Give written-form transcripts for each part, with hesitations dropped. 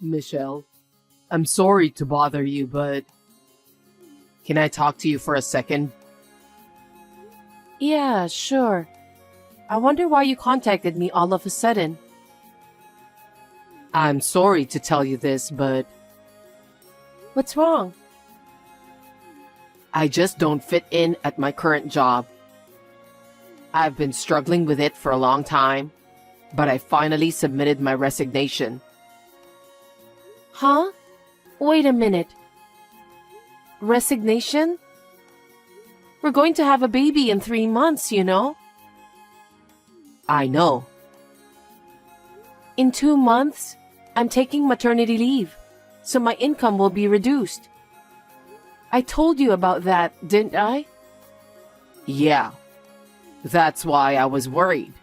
Michelle, I'm sorry to bother you, but can I talk to you for a second? Yeah, sure. I wonder why you contacted me all of a sudden. I'm sorry to tell you this, but What's wrong? I just don't fit in at my current job. I've been struggling with it for a long time, but I finally submitted my resignation. Huh? Wait a minute. Resignation? We're going to have a baby in 3 months, you know? I know. In 2 months, I'm taking maternity leave, so my income will be reduced. I told you about that, didn't I? Yeah, that's why I was worried.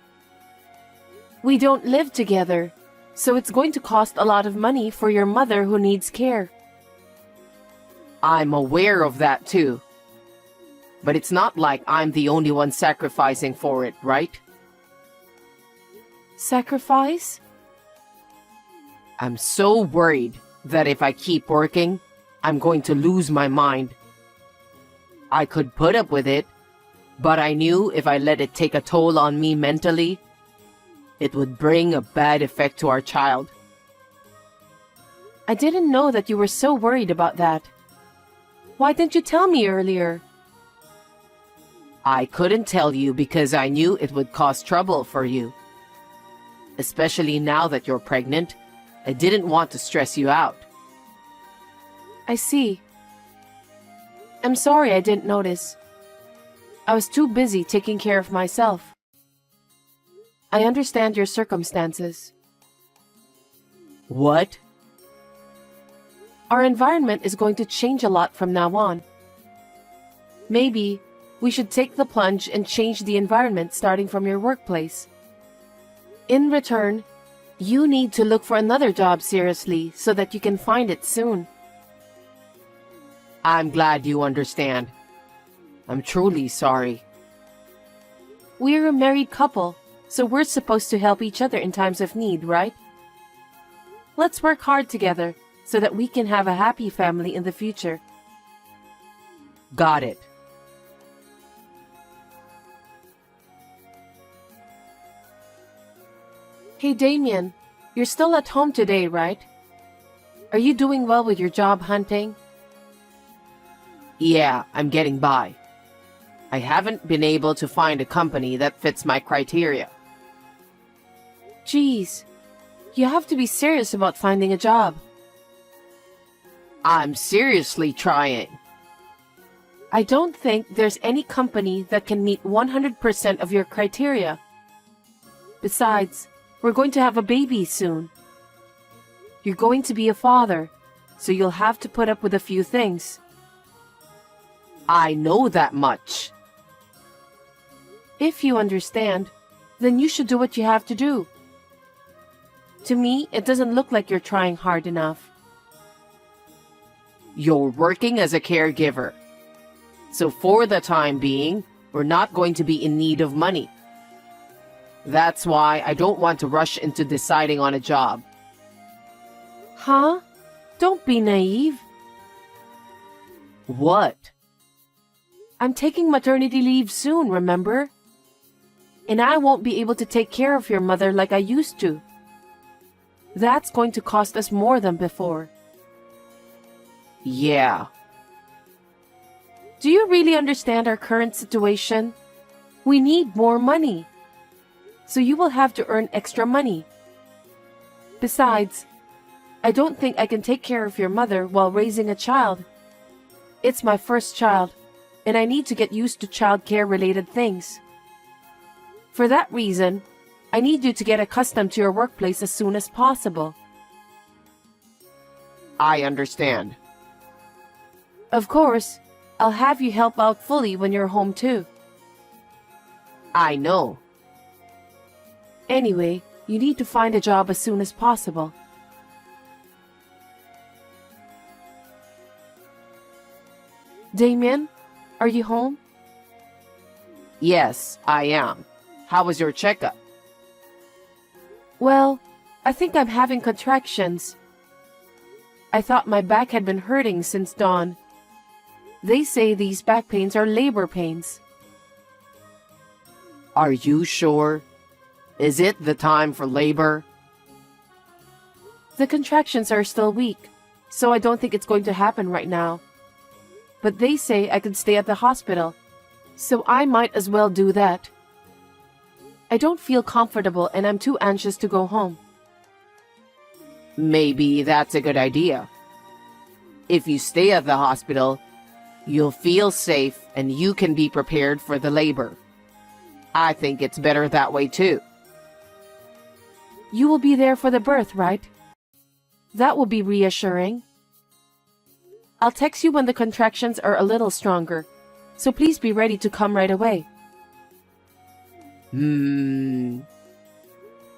We don't live together, so it's going to cost a lot of money for your mother who needs care. I'm aware of that too. But it's not like I'm the only one sacrificing for it, right? Sacrifice? I'm so worried that if I keep working, I'm going to lose my mind. I could put up with it, but I knew if I let it take a toll on me mentally, it would bring a bad effect to our child. I didn't know that you were so worried about that. Why didn't you tell me earlier? I couldn't tell you because I knew it would cause trouble for you. Especially now that you're pregnant, I didn't want to stress you out. I see. I'm sorry I didn't notice. I was too busy taking care of myself. I understand your circumstances. What? Our environment is going to change a lot from now on. Maybe we should take the plunge and change the environment starting from your workplace. In return, you need to look for another job seriously so that you can find it soon. I'm glad you understand. I'm truly sorry. We're a married couple, so we're supposed to help each other in times of need, right? Let's work hard together so that we can have a happy family in the future. Got it. Hey Damien, you're still at home today, right? Are you doing well with your job hunting? Yeah, I'm getting by. I haven't been able to find a company that fits my criteria. Geez, you have to be serious about finding a job. I'm seriously trying. I don't think there's any company that can meet 100% of your criteria. Besides, we're going to have a baby soon. You're going to be a father, so you'll have to put up with a few things. I know that much. If you understand, then you should do what you have to do. To me, it doesn't look like you're trying hard enough. You're working as a caregiver. So for the time being, we're not going to be in need of money. That's why I don't want to rush into deciding on a job. Huh? Don't be naive. What? I'm taking maternity leave soon, remember? And I won't be able to take care of your mother like I used to. That's going to cost us more than before. Yeah. Do you really understand our current situation? We need more money. So you will have to earn extra money. Besides, I don't think I can take care of your mother while raising a child. It's my first child, and I need to get used to childcare-related things. For that reason, I need you to get accustomed to your workplace as soon as possible. I understand. Of course, I'll have you help out fully when you're home too. I know. Anyway, you need to find a job as soon as possible. Damien, are you home? Yes, I am. How was your checkup? Well, I think I'm having contractions. I thought my back had been hurting since dawn. They say these back pains are labor pains. Are you sure? Is it the time for labor? The contractions are still weak, so I don't think it's going to happen right now. But they say I could stay at the hospital, so I might as well do that. I don't feel comfortable and I'm too anxious to go home. Maybe that's a good idea. If you stay at the hospital, you'll feel safe and you can be prepared for the labor. I think it's better that way too. You will be there for the birth, right? That will be reassuring. I'll text you when the contractions are a little stronger, so please be ready to come right away.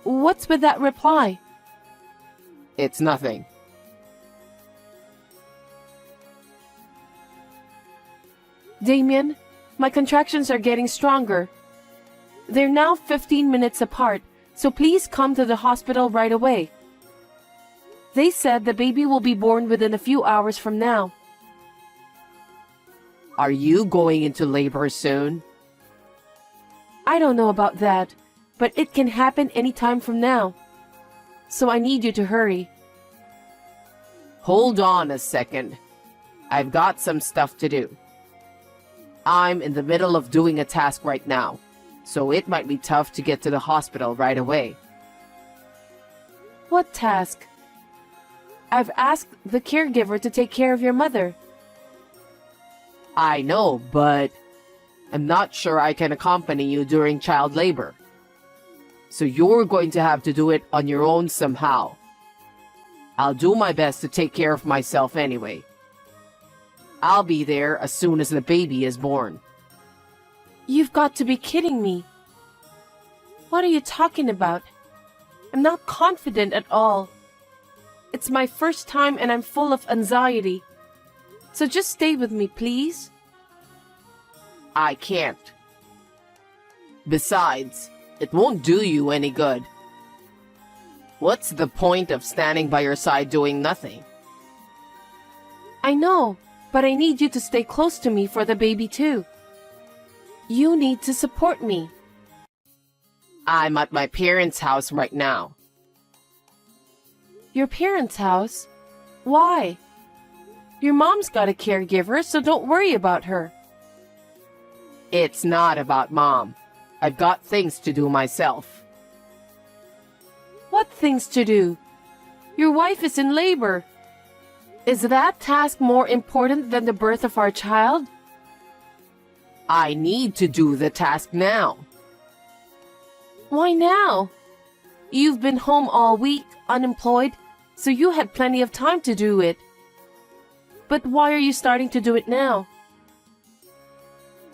What's with that reply? It's nothing. Damien, my contractions are getting stronger. They're now 15 minutes apart, so please come to the hospital right away. They said the baby will be born within a few hours from now. Are you going into labor soon? I don't know about that, but it can happen any time from now. So I need you to hurry. Hold on a second. I've got some stuff to do. I'm in the middle of doing a task right now, so it might be tough to get to the hospital right away. What task? I've asked the caregiver to take care of your mother. I know, but I'm not sure I can accompany you during child labor. So you're going to have to do it on your own somehow. I'll do my best to take care of myself anyway. I'll be there as soon as the baby is born. You've got to be kidding me. What are you talking about? I'm not confident at all. It's my first time and I'm full of anxiety. So just stay with me, please. I can't. Besides, it won't do you any good. What's the point of standing by your side doing nothing? I know, but I need you to stay close to me for the baby too. You need to support me. I'm at my parents' house right now. Your parents' house? Why? Your mom's got a caregiver, so don't worry about her. It's not about Mom. I've got things to do myself. What things to do? Your wife is in labor. Is that task more important than the birth of our child? I need to do the task now. Why now? You've been home all week, unemployed, so you had plenty of time to do it. But why are you starting to do it now?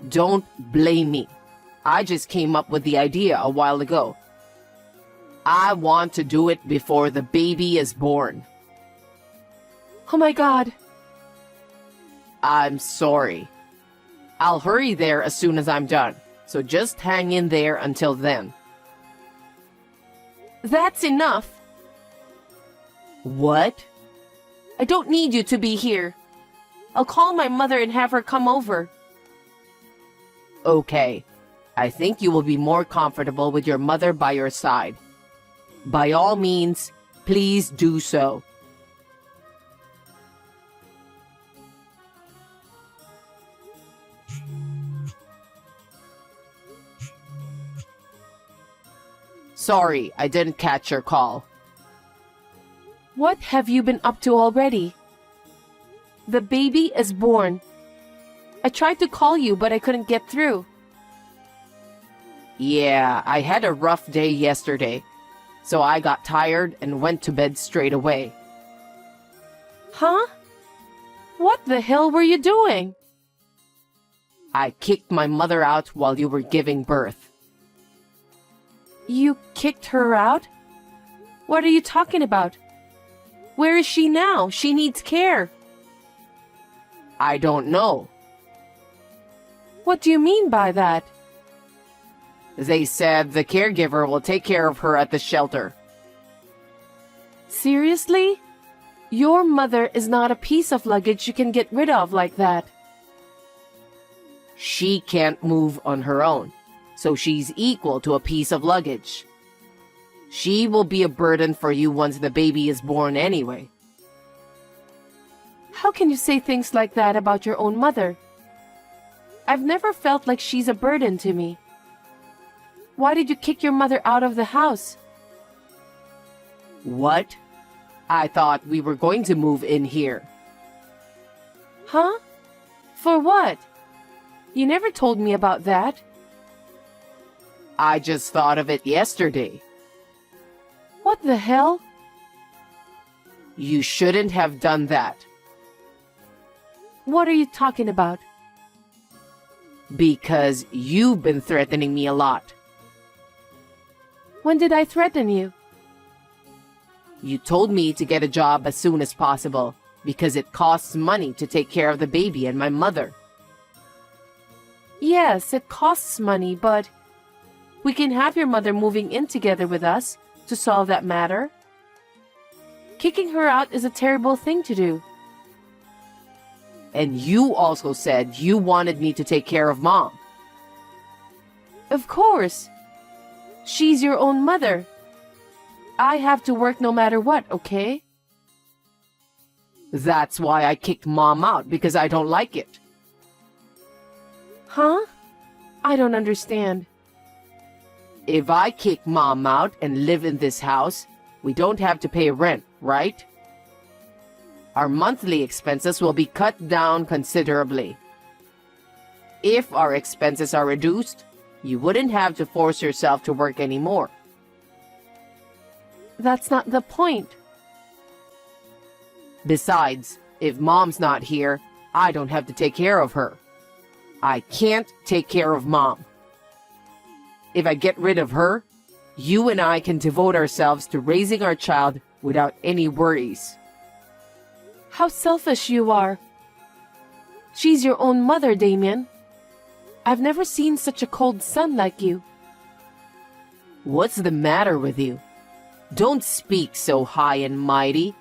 Don't blame me. I just came up with the idea a while ago. I want to do it before the baby is born. Oh my God. I'm sorry. I'll hurry there as soon as I'm done, so just hang in there until then. That's enough. What? I don't need you to be here. I'll call my mother and have her come over. Okay. I think you will be more comfortable with your mother by your side. By all means, please do so. Sorry, I didn't catch your call. What have you been up to already? The baby is born. I tried to call you, but I couldn't get through. Yeah, I had a rough day yesterday, so I got tired and went to bed straight away. Huh? What the hell were you doing? I kicked my mother out while you were giving birth. You kicked her out? What are you talking about? Where is she now? She needs care. I don't know. What do you mean by that? They said the caregiver will take care of her at the shelter. Seriously? Your mother is not a piece of luggage you can get rid of like that. She can't move on her own, so she's equal to a piece of luggage. She will be a burden for you once the baby is born anyway. How can you say things like that about your own mother? I've never felt like she's a burden to me. Why did you kick your mother out of the house? What? I thought we were going to move in here. Huh? For what? You never told me about that. I just thought of it yesterday. What the hell? You shouldn't have done that. What are you talking about? Because you've been threatening me a lot. When did I threaten you? You told me to get a job as soon as possible because it costs money to take care of the baby and my mother. Yes, it costs money, but we can have your mother moving in together with us to solve that matter. Kicking her out is a terrible thing to do. And you also said you wanted me to take care of Mom. Of course. She's your own mother. I have to work no matter what, okay? That's why I kicked Mom out, because I don't like it. Huh? I don't understand. If I kick Mom out and live in this house, we don't have to pay rent, right? Our monthly expenses will be cut down considerably. If our expenses are reduced, you wouldn't have to force yourself to work anymore. That's not the point. Besides, if Mom's not here, I don't have to take care of her. I can't take care of Mom. If I get rid of her, you and I can devote ourselves to raising our child without any worries. How selfish you are. She's your own mother, Damien. I've never seen such a cold son like you. What's the matter with you? Don't speak so high and mighty.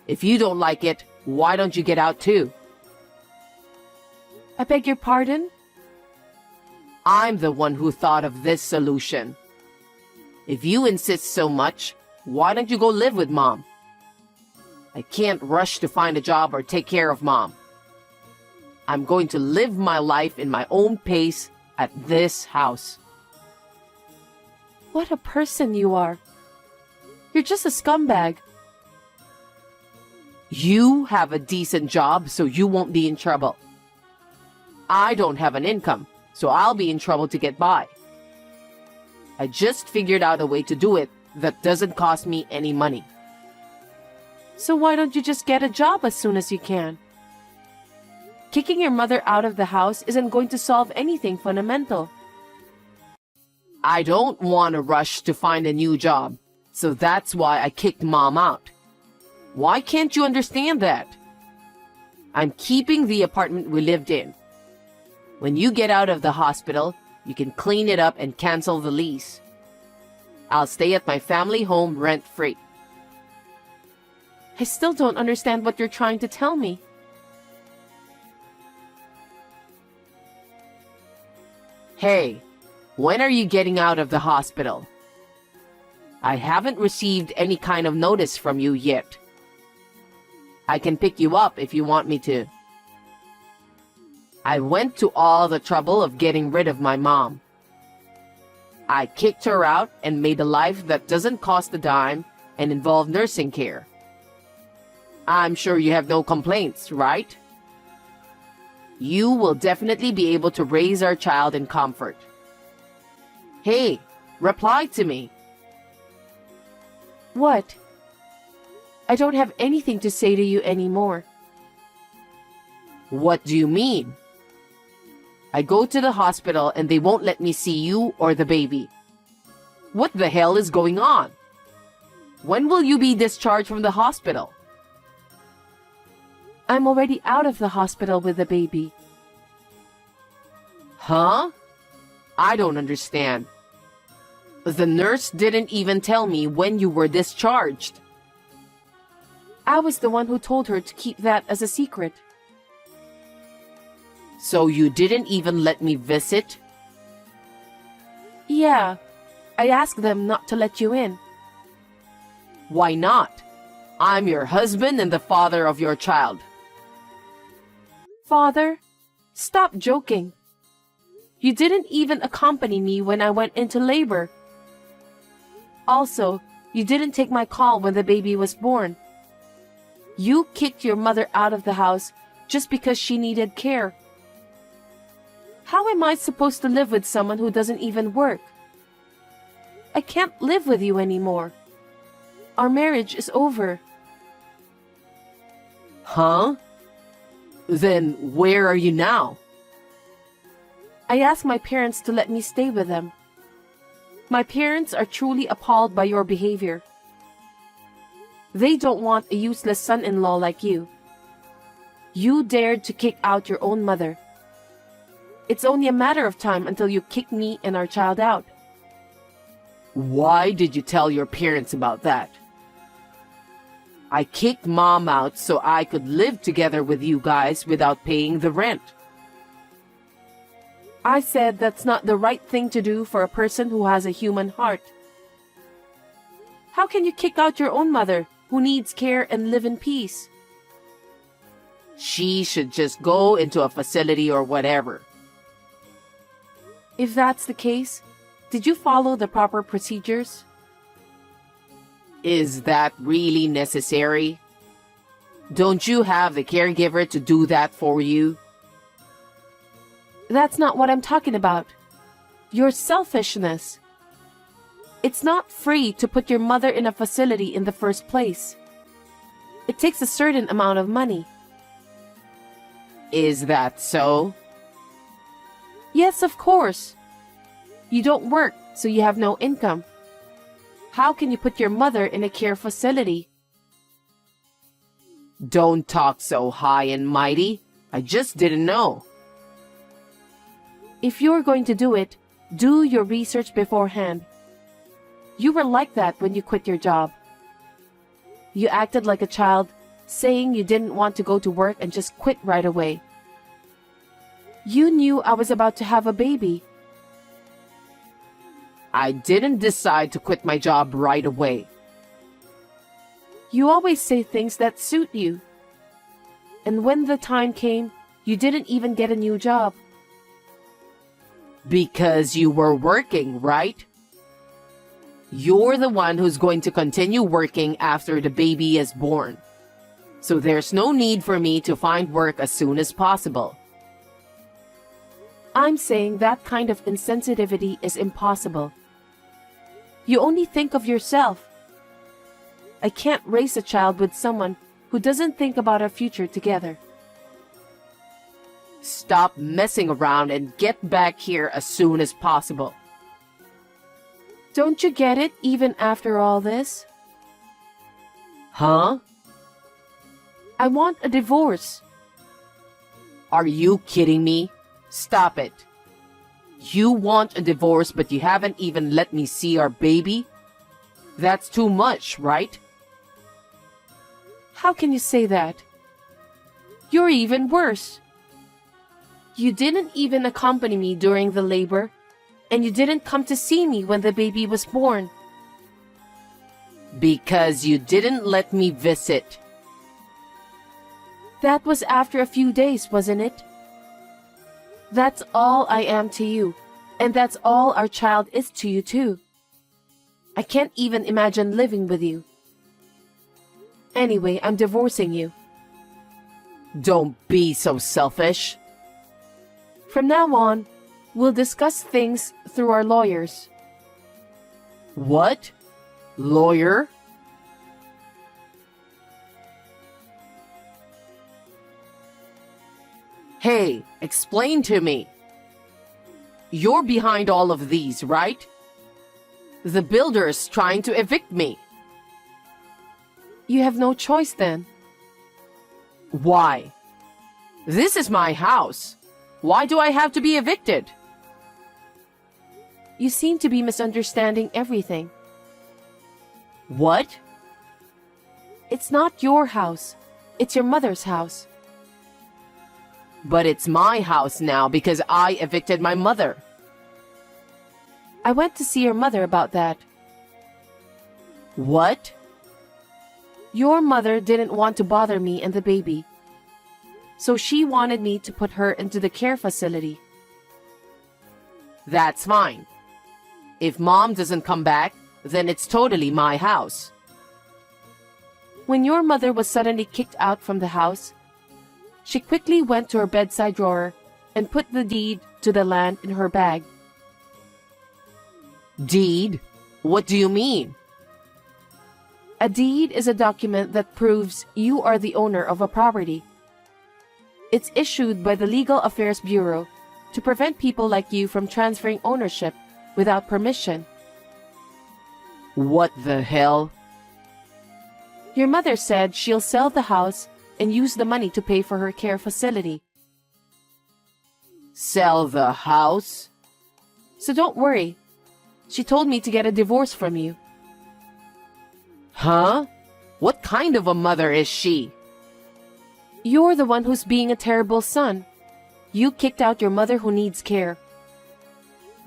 If you don't like it, why don't you get out too? I beg your pardon? I'm the one who thought of this solution. If you insist so much, why don't you go live with Mom? I can't rush to find a job or take care of Mom. I'm going to live my life in my own pace at this house. What a person you are. You're just a scumbag. You have a decent job, so you won't be in trouble. I don't have an income, so I'll be in trouble to get by. I just figured out a way to do it that doesn't cost me any money. So why don't you just get a job as soon as you can? Kicking your mother out of the house isn't going to solve anything fundamental. I don't want to rush to find a new job, so that's why I kicked Mom out. Why can't you understand that? I'm keeping the apartment we lived in. When you get out of the hospital, you can clean it up and cancel the lease. I'll stay at my family home rent-free. I still don't understand what you're trying to tell me. Hey, when are you getting out of the hospital? I haven't received any kind of notice from you yet. I can pick you up if you want me to. I went to all the trouble of getting rid of my mom. I kicked her out and made a life that doesn't cost a dime and involve nursing care. I'm sure you have no complaints, right? You will definitely be able to raise our child in comfort. Hey, reply to me. What? I don't have anything to say to you anymore. What do you mean? I go to the hospital and they won't let me see you or the baby. What the hell is going on? When will you be discharged from the hospital? I'm already out of the hospital with the baby. Huh? I don't understand. The nurse didn't even tell me when you were discharged. I was the one who told her to keep that as a secret. So you didn't even let me visit? Yeah, I asked them not to let you in. Why not? I'm your husband and the father of your child. Father, stop joking. You didn't even accompany me when I went into labor. Also, you didn't take my call when the baby was born. You kicked your mother out of the house just because she needed care. How am I supposed to live with someone who doesn't even work? I can't live with you anymore. Our marriage is over. Huh? Then where are you now? I asked my parents to let me stay with them. My parents are truly appalled by your behavior. They don't want a useless son-in-law like you. You dared to kick out your own mother. It's only a matter of time until you kick me and our child out. Why did you tell your parents about that? I kicked Mom out so I could live together with you guys without paying the rent. I said that's not the right thing to do for a person who has a human heart. How can you kick out your own mother who needs care and live in peace? She should just go into a facility or whatever. If that's the case, did you follow the proper procedures? Is that really necessary? Don't you have the caregiver to do that for you? That's not what I'm talking about. Your selfishness. It's not free to put your mother in a facility in the first place. It takes a certain amount of money. Is that so? Yes, of course. You don't work, so you have no income. How can you put your mother in a care facility? Don't talk so high and mighty. I just didn't know. If you're going to do it, do your research beforehand. You were like that when you quit your job. You acted like a child, saying you didn't want to go to work and just quit right away. You knew I was about to have a baby. I didn't decide to quit my job right away. You always say things that suit you. And when the time came, you didn't even get a new job. Because you were working, right? You're the one who's going to continue working after the baby is born. So there's no need for me to find work as soon as possible. I'm saying that kind of insensitivity is impossible. You only think of yourself. I can't raise a child with someone who doesn't think about our future together. Stop messing around and get back here as soon as possible. Don't you get it even after all this? Huh? I want a divorce. Are you kidding me? Stop it. You want a divorce, but you haven't even let me see our baby? That's too much, right? How can you say that? You're even worse. You didn't even accompany me during the labor, and you didn't come to see me when the baby was born. Because you didn't let me visit. That was after a few days, wasn't it? That's all I am to you, and that's all our child is to you too. I can't even imagine living with you. Anyway, I'm divorcing you. Don't be so selfish. From now on, we'll discuss things through our lawyers. What? Lawyer? Hey, explain to me. You're behind all of these, right? The builder's trying to evict me. You have no choice then. Why? This is my house. Why do I have to be evicted? You seem to be misunderstanding everything. What? It's not your house. It's your mother's house. But it's my house now because I evicted my mother. I went to see your mother about that. What? Your mother didn't want to bother me and the baby, so she wanted me to put her into the care facility. That's fine. If Mom doesn't come back, then it's totally my house. When your mother was suddenly kicked out from the house, she quickly went to her bedside drawer and put the deed to the land in her bag. Deed? What do you mean? A deed is a document that proves you are the owner of a property. It's issued by the Legal Affairs Bureau to prevent people like you from transferring ownership without permission. What the hell? Your mother said she'll sell the house and use the money to pay for her care facility. Sell the house? So don't worry. She told me to get a divorce from you. Huh? What kind of a mother is she? You're the one who's being a terrible son. You kicked out your mother who needs care.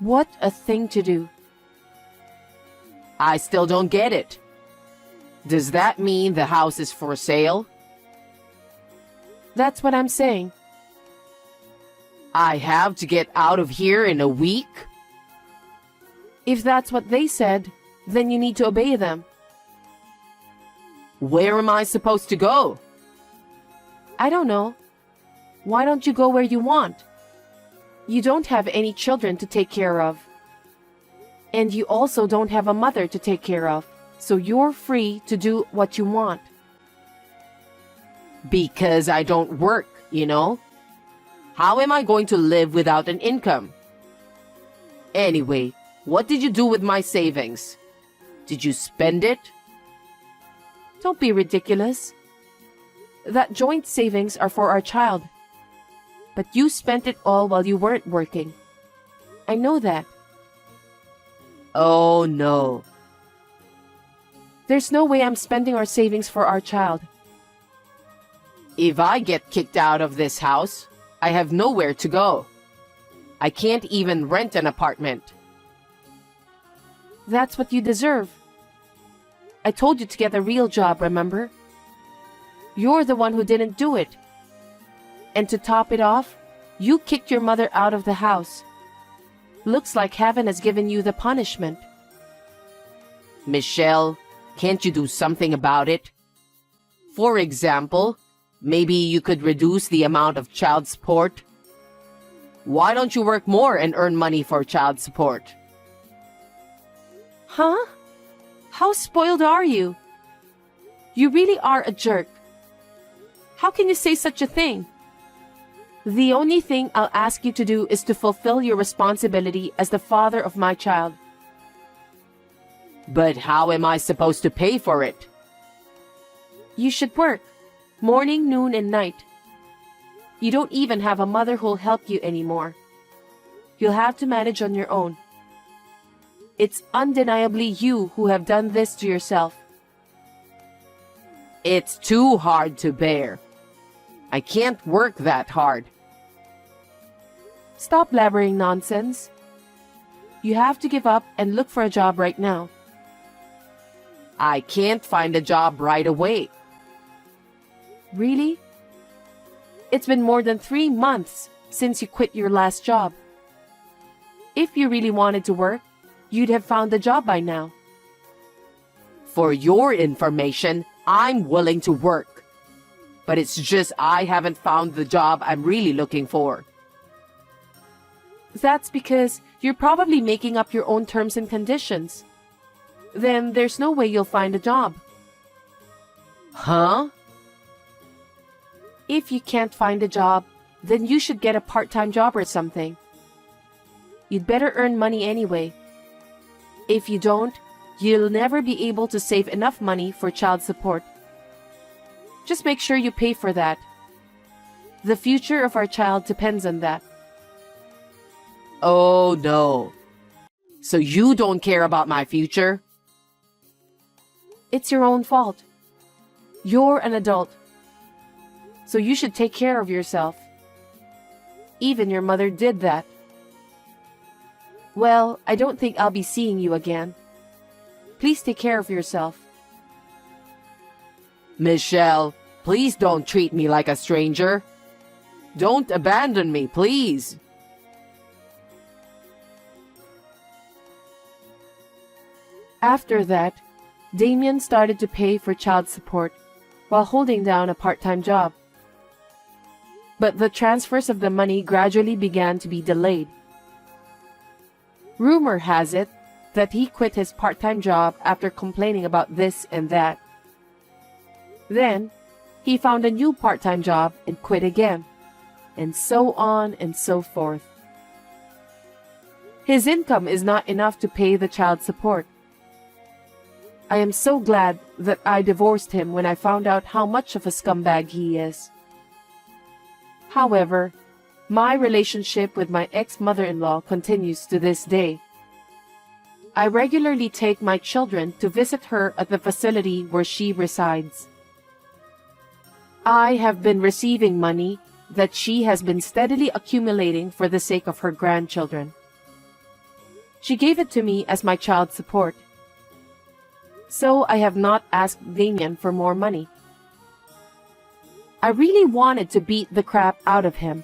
What a thing to do. I still don't get it. Does that mean the house is for sale? That's what I'm saying. I have to get out of here in a week? If that's what they said, then you need to obey them. Where am I supposed to go? I don't know. Why don't you go where you want? You don't have any children to take care of. And you also don't have a mother to take care of, so you're free to do what you want. Because I don't work, you know? How am I going to live without an income? Anyway, what did you do with my savings? Did you spend it? Don't be ridiculous. That joint savings are for our child. But you spent it all while you weren't working. I know that. Oh no. There's no way I'm spending our savings for our child. If I get kicked out of this house, I have nowhere to go. I can't even rent an apartment. That's what you deserve. I told you to get a real job, remember? You're the one who didn't do it. And to top it off, you kicked your mother out of the house. Looks like heaven has given you the punishment. Michelle, can't you do something about it? For example, maybe you could reduce the amount of child support. Why don't you work more and earn money for child support? Huh? How spoiled are you? You really are a jerk. How can you say such a thing? The only thing I'll ask you to do is to fulfill your responsibility as the father of my child. But how am I supposed to pay for it? You should work, morning, noon, and night. You don't even have a mother who'll help you anymore. You'll have to manage on your own. It's undeniably you who have done this to yourself. It's too hard to bear. I can't work that hard. Stop blabbering nonsense. You have to give up and look for a job right now. I can't find a job right away. Really? It's been more than 3 months since you quit your last job. If you really wanted to work, you'd have found a job by now. For your information, I'm willing to work. But it's just I haven't found the job I'm really looking for. That's because you're probably making up your own terms and conditions. Then there's no way you'll find a job. Huh? If you can't find a job, then you should get a part-time job or something. You'd better earn money anyway. If you don't, you'll never be able to save enough money for child support. Just make sure you pay for that. The future of our child depends on that. Oh no. So you don't care about my future? It's your own fault. You're an adult, so you should take care of yourself. Even your mother did that. Well, I don't think I'll be seeing you again. Please take care of yourself. Michelle, please don't treat me like a stranger. Don't abandon me, please. After that, Damien started to pay for child support while holding down a part-time job. But the transfers of the money gradually began to be delayed. Rumor has it that he quit his part-time job after complaining about this and that. Then, he found a new part-time job and quit again, and so on and so forth. His income is not enough to pay the child support. I am so glad that I divorced him when I found out how much of a scumbag he is. However, my relationship with my ex-mother-in-law continues to this day. I regularly take my children to visit her at the facility where she resides. I have been receiving money that she has been steadily accumulating for the sake of her grandchildren. She gave it to me as my child support. So I have not asked Damien for more money. I really wanted to beat the crap out of him,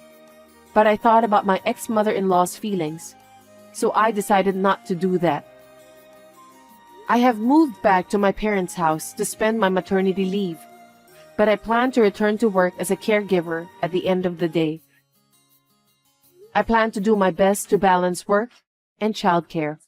but I thought about my ex-mother-in-law's feelings, so I decided not to do that. I have moved back to my parents' house to spend my maternity leave, but I plan to return to work as a caregiver at the end of the day. I plan to do my best to balance work and childcare.